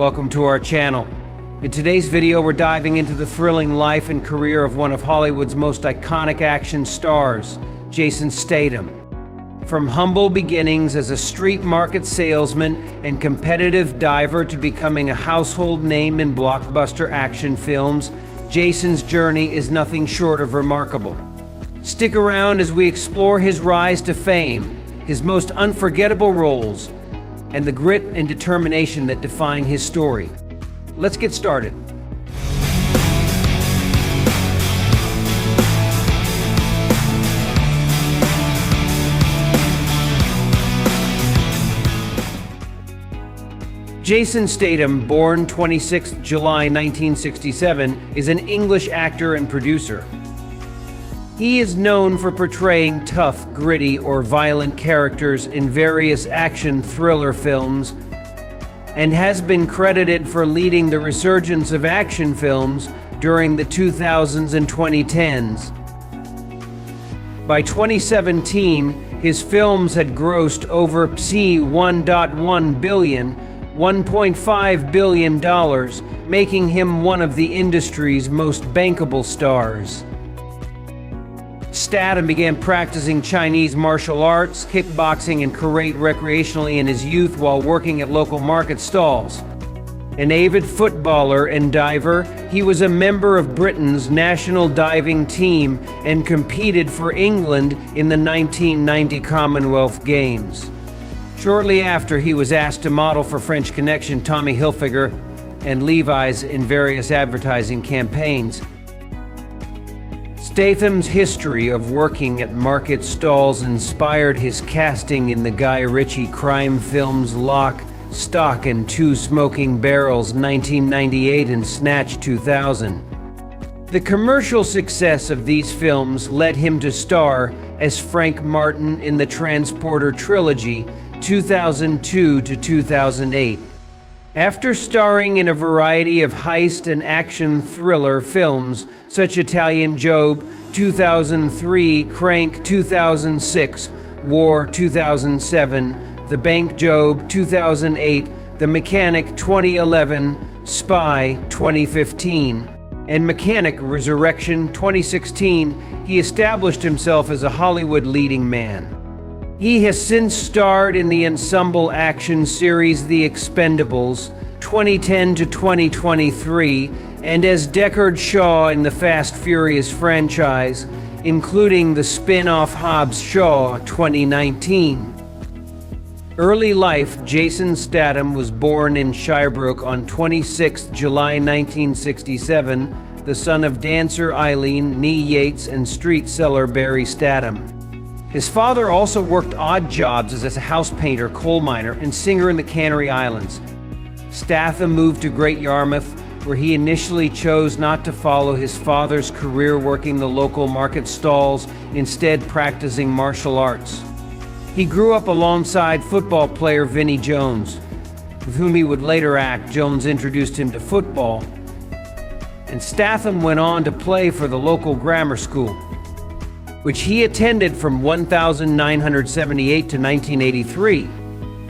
Welcome to our channel. In today's video, we're diving into the thrilling life and career of one of Hollywood's most iconic action stars, Jason Statham. From humble beginnings as a street market salesman and competitive diver to becoming a household name in blockbuster action films, Jason's journey is nothing short of remarkable. Stick around as we explore his rise to fame, his most unforgettable roles, and the grit and determination that define his story. Let's get started. Jason Statham, born 26 July 1967, is an English actor and producer. He is known for portraying tough, gritty, or violent characters in various action thriller films, and has been credited for leading the resurgence of action films during the 2000s and 2010s. By 2017, his films had grossed over $1.1 billion, $1.5 billion, making him one of the industry's most bankable stars. Statham began practicing Chinese martial arts, kickboxing, and karate recreationally in his youth while working at local market stalls. An avid footballer and diver, he was a member of Britain's national diving team and competed for England in the 1990 Commonwealth Games. Shortly after, he was asked to model for French connection Tommy Hilfiger and Levi's in various advertising campaigns. Statham's history of working at market stalls inspired his casting in the Guy Ritchie crime films Lock, Stock, and Two Smoking Barrels 1998 and Snatch 2000. The commercial success of these films led him to star as Frank Martin in the Transporter trilogy 2002 to 2008. After starring in a variety of heist and action thriller films such Italian Job 2003, Crank 2006, War 2007, The Bank Job 2008, The Mechanic 2011, Spy 2015, and Mechanic Resurrection 2016, he established himself as a Hollywood leading man. He has since starred in the ensemble action series The Expendables 2010 to 2023 and as Deckard Shaw in the Fast Furious franchise, including the spin-off Hobbs Shaw 2019. Early life: Jason Statham was born in Shirebrook on 26 July 1967, the son of dancer Eileen Nee Yates and street seller Barry Statham. His father also worked odd jobs as a house painter, coal miner, and singer in the Canary Islands. Statham moved to Great Yarmouth, where he initially chose not to follow his father's career working the local market stalls, instead practicing martial arts. He grew up alongside football player Vinnie Jones, with whom he would later act. Jones introduced him to football, and Statham went on to play for the local grammar school, which he attended from 1978 to 1983.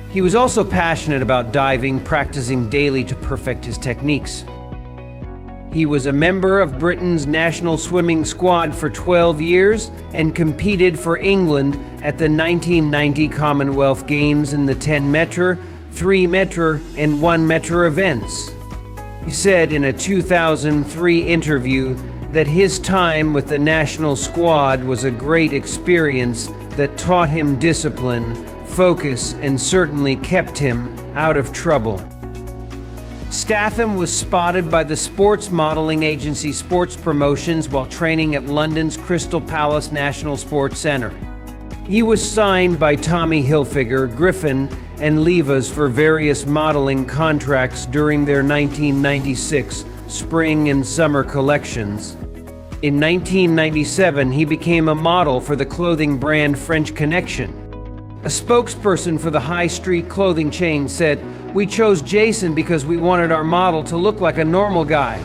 He was also passionate about diving, practicing daily to perfect his techniques. He was a member of Britain's national swimming squad for 12 years and competed for England at the 1990 Commonwealth Games in the 10 metre, 3 metre, and 1 metre events. He said in a 2003 interview that his time with the national squad was a great experience that taught him discipline, focus, and certainly kept him out of trouble. Statham was spotted by the sports modeling agency Sports Promotions while training at London's Crystal Palace National Sports Centre. He was signed by Tommy Hilfiger, Griffin, and Levi's for various modeling contracts during their 1996 spring and summer collections. In 1997, he became a model for the clothing brand French Connection. A spokesperson for the high street clothing chain said, "We chose Jason because we wanted our model to look like a normal guy.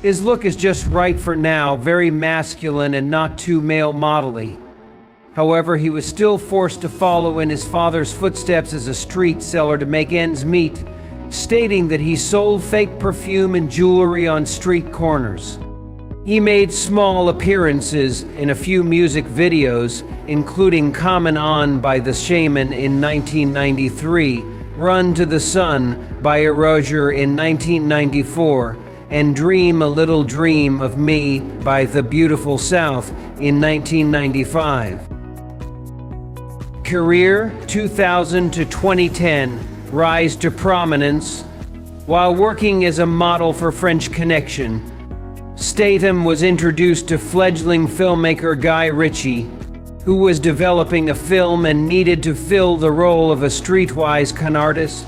His look is just right for now, very masculine and not too male model-y." However, he was still forced to follow in his father's footsteps as a street seller to make ends meet. stating that he sold fake perfume and jewelry on street corners. He made small appearances in a few music videos, including Common On by The Shaman in 1993, Run to the Sun by Erosion in 1994, and Dream a Little Dream of Me by The Beautiful South in 1995. Career 2000 to 2010, rise to prominence. While working as a model for French Connection, Statham was introduced to fledgling filmmaker Guy Ritchie, who was developing a film and needed to fill the role of a streetwise con artist.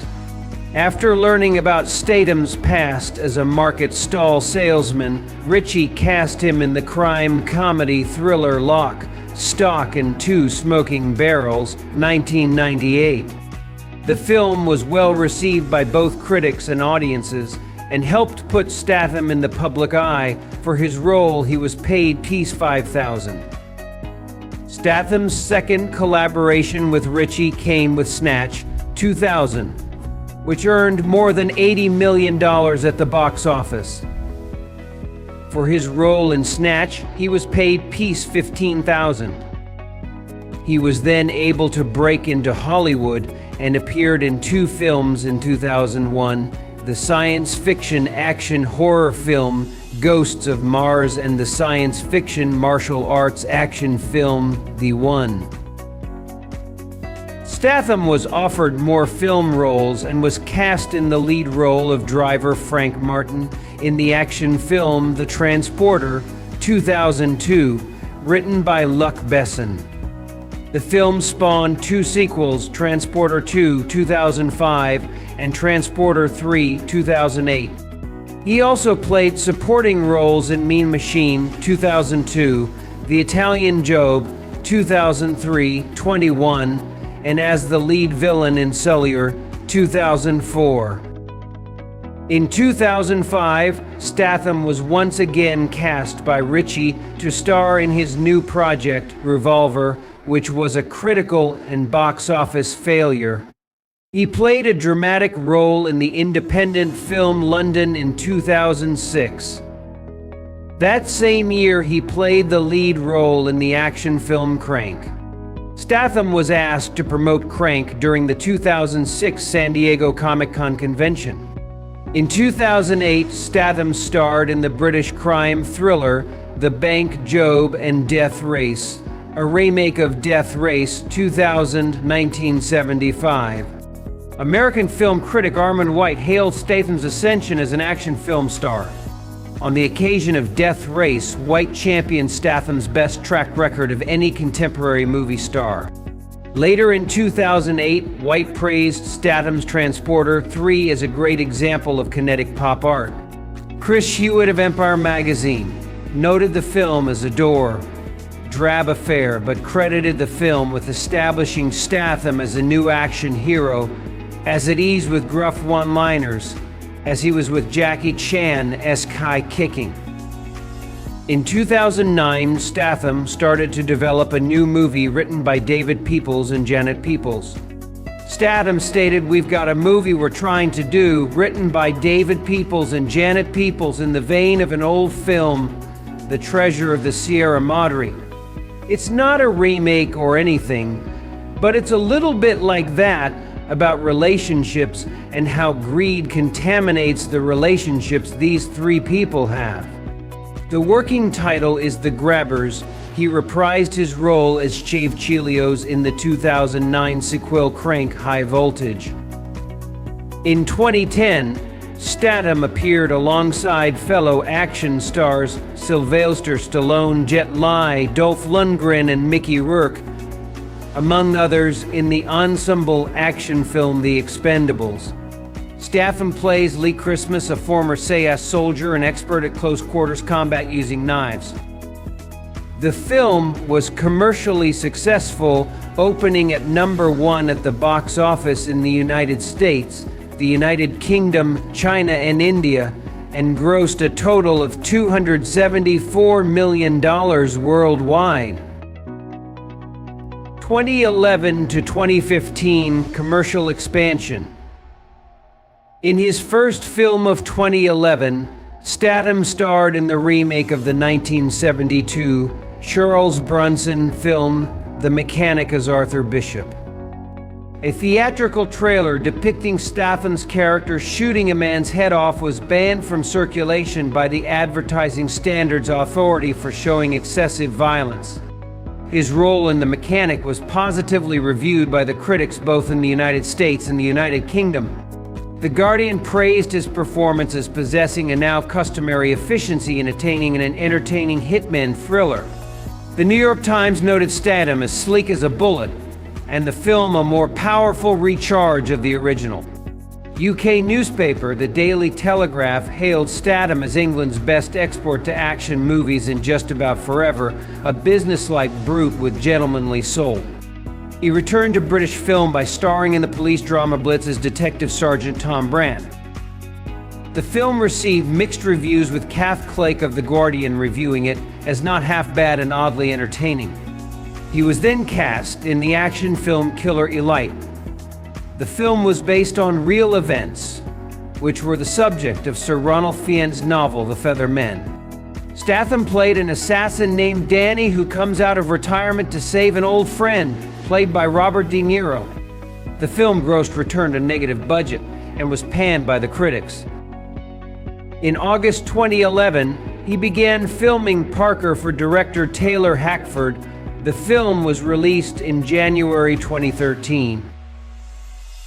After learning about Statham's past as a market stall salesman, Ritchie cast him in the crime comedy thriller Lock, Stock and Two Smoking Barrels, 1998. The film was well received by both critics and audiences, and helped put Statham in the public eye. For his role, he was paid $5,000. Statham's second collaboration with Ritchie came with Snatch, 2000, which earned more than $80 million at the box office. For his role in Snatch, he was paid $15,000. He was then able to break into Hollywood and appeared in 2 films in 2001, the science fiction action horror film Ghosts of Mars and the science fiction martial arts action film The One. Statham was offered more film roles and was cast in the lead role of driver Frank Martin in the action film The Transporter, 2002, written by Luc Besson. The film spawned 2 sequels, Transporter 2, 2005, and Transporter 3, 2008. He also played supporting roles in Mean Machine, 2002, The Italian Job, 2003, 21, and as the lead villain in Cellular, 2004. In 2005, Statham was once again cast by Ritchie to star in his new project, Revolver, which was a critical and box office failure. He played a dramatic role in the independent film London in 2006. That same year, he played the lead role in the action film Crank. Statham was asked to promote Crank during the 2006 San Diego Comic-Con convention. In 2008, Statham starred in the British crime thriller The Bank Job and Death Race, a remake of Death Race 2000, 1975. American film critic Armond White hailed Statham's ascension as an action film star. On the occasion of Death Race, White championed Statham's best track record of any contemporary movie star. Later in 2008, White praised Statham's Transporter 3 as a great example of kinetic pop art. Chris Hewitt of Empire magazine noted the film as a drab affair, but credited the film with establishing Statham as a new action hero, as it eased with gruff one-liners, as he was with Jackie Chan-esque high kicking. In 2009, Statham started to develop a new movie written by David Peoples and Janet Peoples. Statham stated, "We've got a movie we're trying to do, written by David Peoples and Janet Peoples in the vein of an old film, The Treasure of the Sierra Madre. It's not a remake or anything, but it's a little bit like that, about relationships and how greed contaminates the relationships these 3 people have." The working title is The Grabbers. He reprised his role as Chave Chelios in the 2009 sequel Crank High Voltage. In 2010, Statham appeared alongside fellow action stars Sylvester Stallone, Jet Li, Dolph Lundgren, and Mickey Rourke, among others, in the ensemble action film The Expendables. Statham plays Lee Christmas, a former SAS soldier and expert at close quarters combat using knives. The film was commercially successful, opening at #1 at the box office in the United States, the United Kingdom, China, and India, and grossed a total of $274 million worldwide. 2011 to 2015 commercial expansion. In his first film of 2011, Statham starred in the remake of the 1972 Charles Bronson film The Mechanic as Arthur Bishop. A theatrical trailer depicting Statham's character shooting a man's head off was banned from circulation by the Advertising Standards Authority for showing excessive violence. His role in The Mechanic was positively reviewed by the critics both in the United States and the United Kingdom. The Guardian praised his performance as possessing a now customary efficiency in attaining an entertaining hitman thriller. The New York Times noted Statham as sleek as a bullet, and the film a more powerful recharge of the original. UK newspaper The Daily Telegraph hailed Statham as England's best export-to-action movies in just about forever, a businesslike brute with gentlemanly soul. He returned to British film by starring in the police drama Blitz as Detective Sergeant Tom Brand. The film received mixed reviews, with Kath Clake of The Guardian reviewing it as not half bad and oddly entertaining. He was then cast in the action film Killer Elite. The film was based on real events, which were the subject of Sir Ronald Fiennes' novel The Feather Men. Statham played an assassin named Danny who comes out of retirement to save an old friend, played by Robert De Niro. The film grossed returned a negative budget and was panned by the critics. In August 2011, he began filming Parker for director Taylor Hackford. The film was released in January 2013.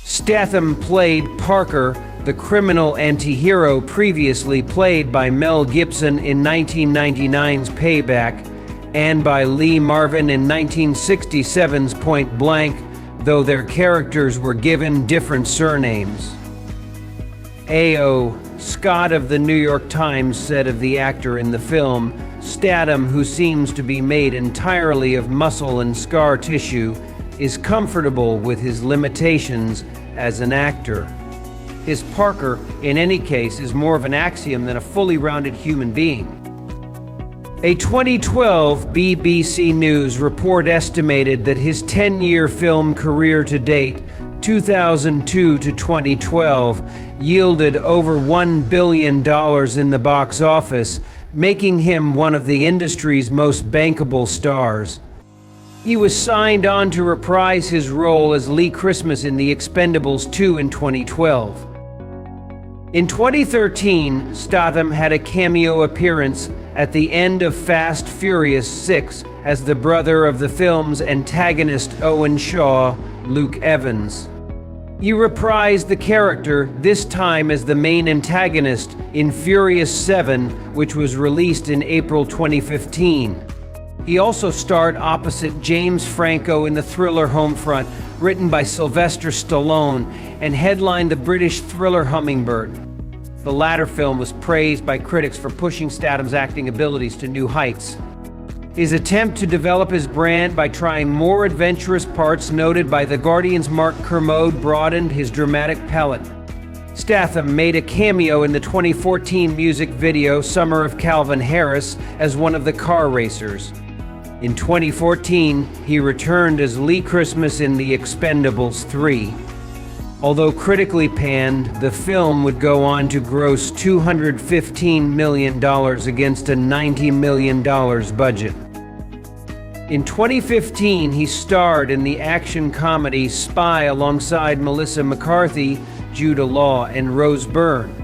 Statham played Parker, the criminal anti-hero previously played by Mel Gibson in 1999's Payback, and by Lee Marvin in 1967's Point Blank, though their characters were given different surnames. A.O. Scott of the New York Times said of the actor in the film, Statham, who seems to be made entirely of muscle and scar tissue, is comfortable with his limitations as an actor. His Parker, in any case, is more of an axiom than a fully rounded human being. A 2012 BBC News report estimated that his 10-year film career to date, 2002 to 2012, yielded over $1 billion in the box office, making him one of the industry's most bankable stars. He was signed on to reprise his role as Lee Christmas in The Expendables 2 in 2012. In 2013, Statham had a cameo appearance at the end of Fast Furious 6 as the brother of the film's antagonist Owen Shaw, Luke Evans. He reprised the character, this time as the main antagonist, in Furious 7, which was released in April 2015. He also starred opposite James Franco in the thriller Homefront, written by Sylvester Stallone, and headlined the British thriller Hummingbird. The latter film was praised by critics for pushing Statham's acting abilities to new heights. His attempt to develop his brand by trying more adventurous parts, noted by The Guardian's Mark Kermode, broadened his dramatic palette. Statham made a cameo in the 2014 music video Summer of Calvin Harris as one of the car racers. In 2014, he returned as Lee Christmas in The Expendables 3. Although critically panned, the film would go on to gross $215 million against a $90 million budget. In 2015, he starred in the action comedy Spy alongside Melissa McCarthy, Judah Law, and Rose Byrne.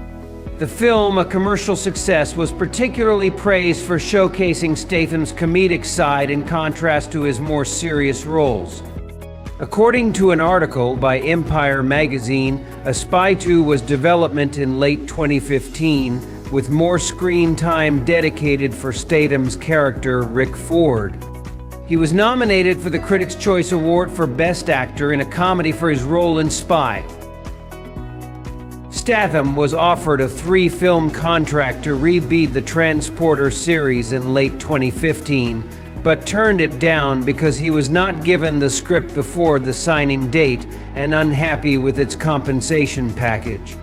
The film, a commercial success, was particularly praised for showcasing Statham's comedic side in contrast to his more serious roles. According to an article by Empire magazine, A Spy 2 was development in late 2015, with more screen time dedicated for Statham's character, Rick Ford. He was nominated for the Critics' Choice Award for Best Actor in a Comedy for his role in Spy. Statham was offered a 3-film contract to reboot the Transporter series in late 2015, but turned it down because he was not given the script before the signing date and unhappy with its compensation package.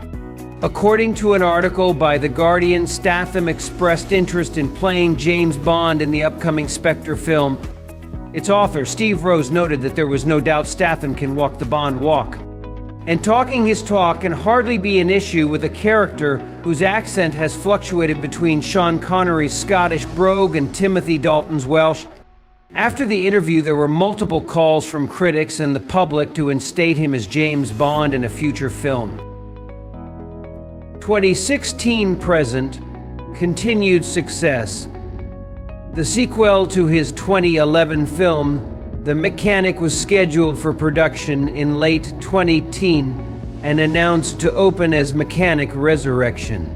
According to an article by The Guardian, Statham expressed interest in playing James Bond in the upcoming Spectre film. Its author, Steve Rose, noted that there was no doubt Statham can walk the Bond walk. And talking his talk can hardly be an issue with a character whose accent has fluctuated between Sean Connery's Scottish brogue and Timothy Dalton's Welsh. After the interview, there were multiple calls from critics and the public to instate him as James Bond in a future film. 2016 present, continued success. The sequel to his 2011 film, The Mechanic, was scheduled for production in late 2010 and announced to open as Mechanic Resurrection.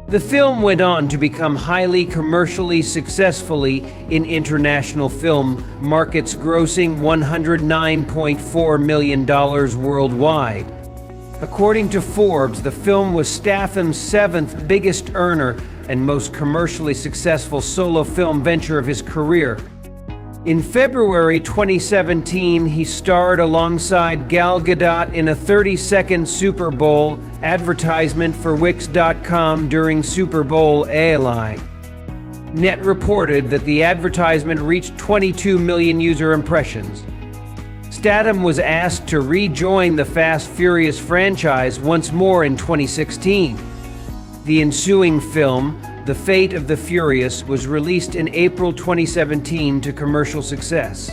The film went on to become highly commercially successfully in international film markets, grossing $109.4 million worldwide. According to Forbes, the film was Statham's seventh biggest earner and most commercially successful solo film venture of his career. In February 2017, he starred alongside Gal Gadot in a 30-second Super Bowl advertisement for Wix.com during Super Bowl LI. Net reported that the advertisement reached 22 million user impressions. Statham was asked to rejoin the Fast Furious franchise once more in 2016. The ensuing film, The Fate of the Furious, was released in April 2017 to commercial success.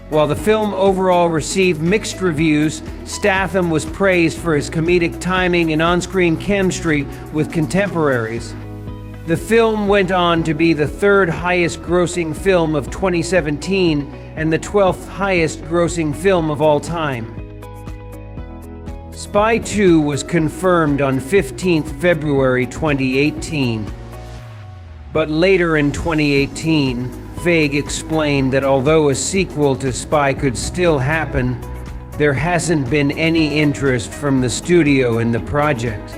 While the film overall received mixed reviews, Statham was praised for his comedic timing and on-screen chemistry with contemporaries. The film went on to be the third highest grossing film of 2017 and the 12th highest grossing film of all time. Spy 2 was confirmed on 15 February 2018. But later in 2018, Feige explained that although a sequel to Spy could still happen, there hasn't been any interest from the studio in the project.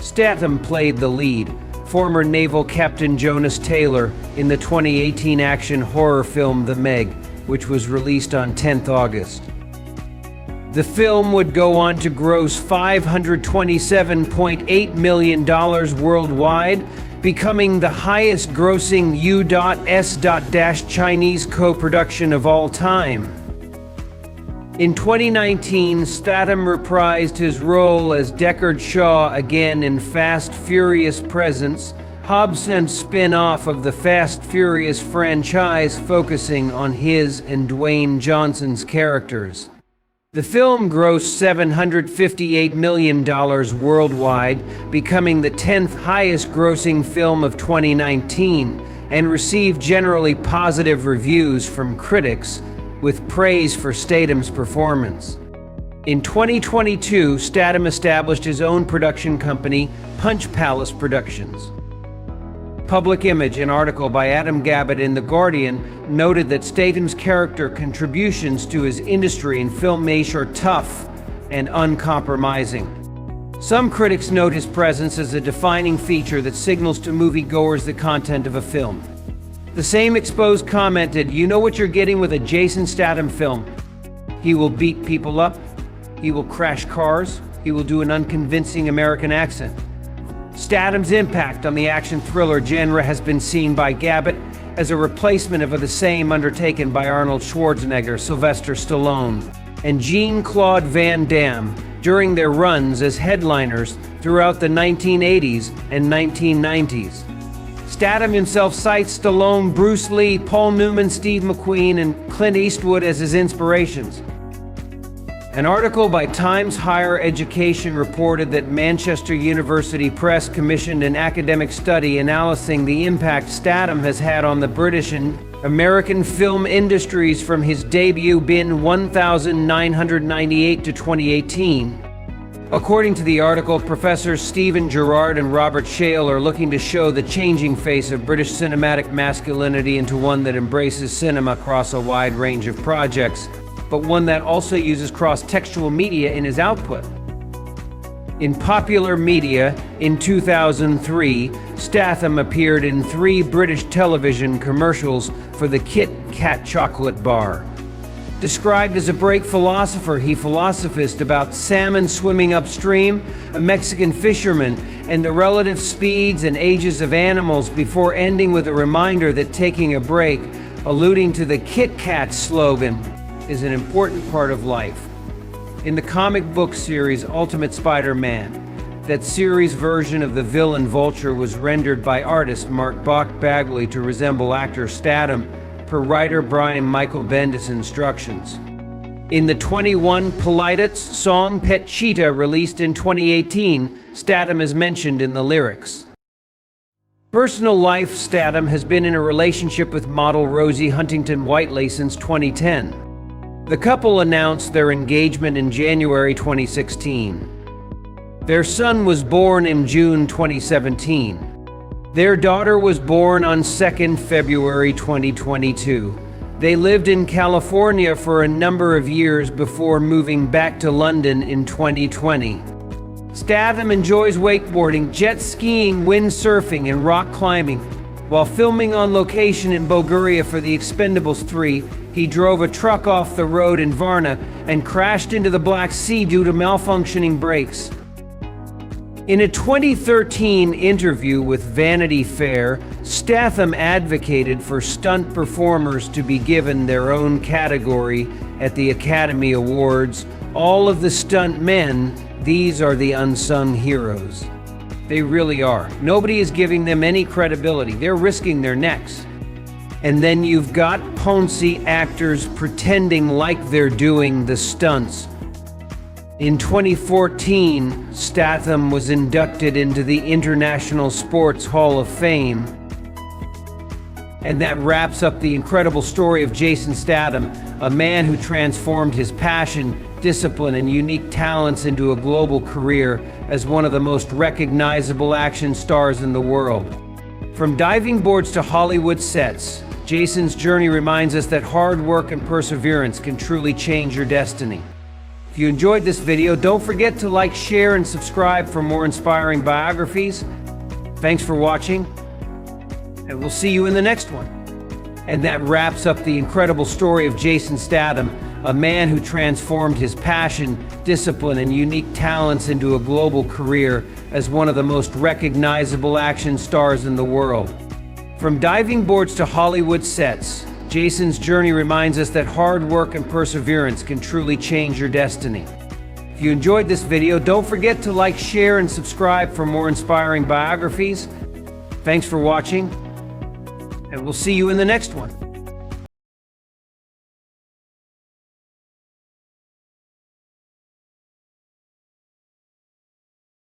Statham played the lead, former naval captain Jonas Taylor, in the 2018 action horror film The Meg, which was released on 10 August. The film would go on to gross $527.8 million worldwide, becoming the highest grossing U.S. Chinese co-production of all time. In 2019, Statham reprised his role as Deckard Shaw again in Fast Furious Presents, Hobbs' spin-off of the Fast Furious franchise, focusing on his and Dwayne Johnson's characters. The film grossed $758 million worldwide, becoming the 10th highest grossing film of 2019, and received generally positive reviews from critics, with praise for Statham's performance. In 2022, Statham established his own production company, Punch Palace Productions. Public Image, an article by Adam Gabbett in The Guardian, noted that Statham's character contributions to his industry and filmmaking are tough and uncompromising. Some critics note his presence as a defining feature that signals to moviegoers the content of a film. The same exposed commented, "You know what you're getting with a Jason Statham film. He will beat people up, he will crash cars, he will do an unconvincing American accent." Statham's impact on the action thriller genre has been seen by Gabbett as a replacement of the same undertaken by Arnold Schwarzenegger, Sylvester Stallone, and Jean-Claude Van Damme during their runs as headliners throughout the 1980s and 1990s. Statham himself cites Stallone, Bruce Lee, Paul Newman, Steve McQueen, and Clint Eastwood as his inspirations. An article by Times Higher Education reported that Manchester University Press commissioned an academic study analyzing the impact Statham has had on the British and American film industries from his debut in 1998 to 2018. According to the article, Professors Stephen Gerrard and Robert Shale are looking to show the changing face of British cinematic masculinity into one that embraces cinema across a wide range of projects, but one that also uses cross-textual media in his output. In popular media, in 2003, Statham appeared in 3 British television commercials for the Kit Kat chocolate bar. Described as a break philosopher, he philosophized about salmon swimming upstream, a Mexican fisherman, and the relative speeds and ages of animals, before ending with a reminder that taking a break, alluding to the Kit Kat slogan, is an important part of life. In the comic book series Ultimate Spider-Man, that series version of the villain Vulture was rendered by artist Mark Bagley to resemble actor Statham, per writer Brian Michael Bendis' instructions. In the 21 Pilots song Pet Cheetah, released in 2018, Statham is mentioned in the lyrics. Personal life: Statham has been in a relationship with model Rosie Huntington-Whiteley since 2010. The couple announced their engagement in January 2016. Their son was born in June 2017. Their daughter was born on 2nd February 2022. They lived in California for a number of years before moving back to London in 2020. Statham enjoys wakeboarding, jet skiing, windsurfing, and rock climbing. While filming on location in Bulgaria for The Expendables 3, he drove a truck off the road in Varna and crashed into the Black Sea due to malfunctioning brakes. In a 2013 interview with Vanity Fair, Statham advocated for stunt performers to be given their own category at the Academy Awards. All of the stunt men, these are the unsung heroes. They really are. Nobody is giving them any credibility. They're risking their necks. And then you've got Ponzi actors pretending like they're doing the stunts. In 2014, Statham was inducted into the International Sports Hall of Fame. And that wraps up the incredible story of Jason Statham, a man who transformed his passion, discipline, and unique talents into a global career as one of the most recognizable action stars in the world. From diving boards to Hollywood sets, Jason's journey reminds us that hard work and perseverance can truly change your destiny. If you enjoyed this video, don't forget to like, share, and subscribe for more inspiring biographies. Thanks for watching, and we'll see you in the next one. And that wraps up the incredible story of Jason Statham, a man who transformed his passion, discipline, and unique talents into a global career as one of the most recognizable action stars in the world. From diving boards to Hollywood sets, Jason's journey reminds us that hard work and perseverance can truly change your destiny. If you enjoyed this video, don't forget to like, share, and subscribe for more inspiring biographies. Thanks for watching, and we'll see you in the next one.